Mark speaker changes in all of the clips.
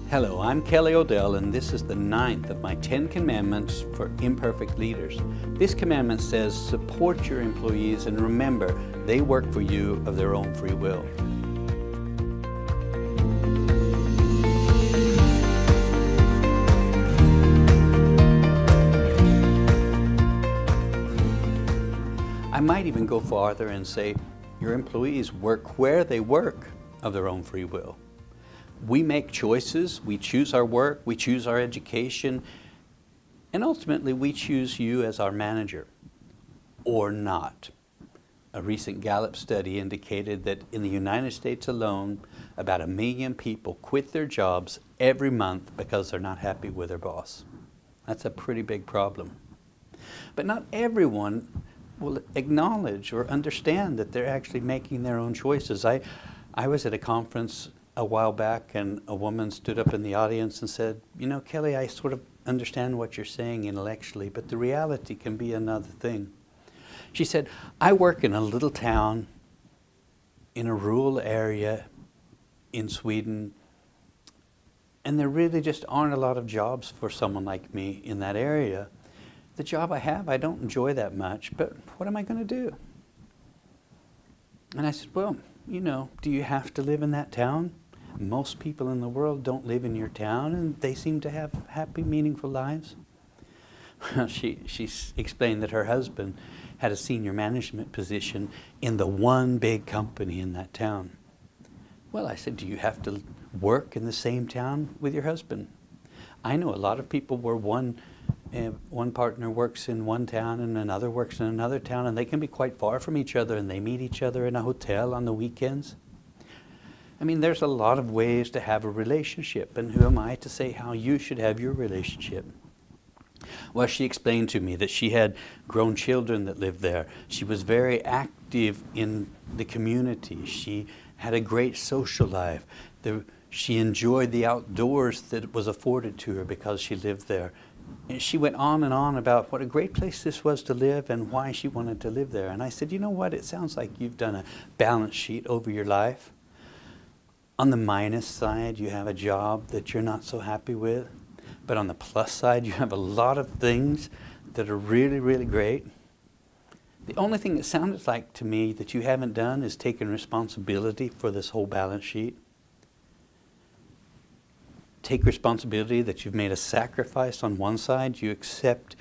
Speaker 1: Hello, I'm Kelly Odell, and this is the 9th of my 10 commandments for imperfect leaders. This commandment says, support your employees and remember, they work for you of their own free will. I might even go farther and say, your employees work where they work of their own free will. We make choices, we choose our work, we choose our education, and ultimately we choose you as our manager, or not. A recent Gallup study indicated that in the United States alone, about 1 million people quit their jobs every month because they're not happy with their boss. That's a pretty big problem. But not everyone will acknowledge or understand that they're actually making their own choices. I was at a conference a while back, and a woman stood up in the audience and said, you know, Kelly, I sort of understand what you're saying intellectually, but the reality can be another thing. She said, I work in a little town in a rural area in Sweden, and there really just aren't a lot of jobs for someone like me in that area. The job I have, I don't enjoy that much, but what am I going to do? And I said, well, you know, do you have to live in that town? Most people in the world don't live in your town, and they seem to have happy, meaningful lives. She explained that her husband had a senior management position in the one big company in that town. Well, I said, do you have to work in the same town with your husband? I know a lot of people where one partner works in one town and another works in another town, and they can be quite far from each other, and they meet each other in a hotel on the weekends. I mean, there's a lot of ways to have a relationship, and who am I to say how you should have your relationship? Well, she explained to me that she had grown children that lived there. She was very active in the community. She had a great social life. She enjoyed the outdoors that was afforded to her because she lived there. And she went on and on about what a great place this was to live and why she wanted to live there. And I said, you know what, it sounds like you've done a balance sheet over your life. On the minus side, you have a job that you're not so happy with. But on the plus side, you have a lot of things that are really, really great. The only thing that sounded like to me that you haven't done is taken responsibility for this whole balance sheet. Take responsibility that you've made a sacrifice on one side. You accept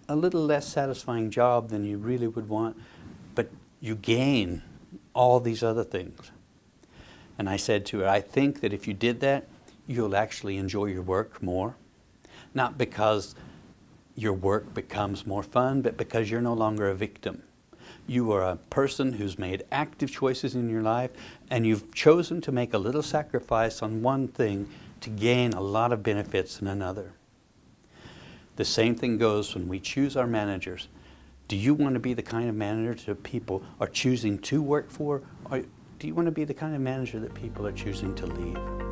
Speaker 1: a little less satisfying job than you really would want, but you gain all these other things. And I said to her, I think that if you did that, you'll actually enjoy your work more. Not because your work becomes more fun, but because you're no longer a victim. You are a person who's made active choices in your life, and you've chosen to make a little sacrifice on one thing to gain a lot of benefits in another. The same thing goes when we choose our managers. Do you want to be the kind of manager that people are choosing to work for, or do you want to be the kind of manager that people are choosing to leave?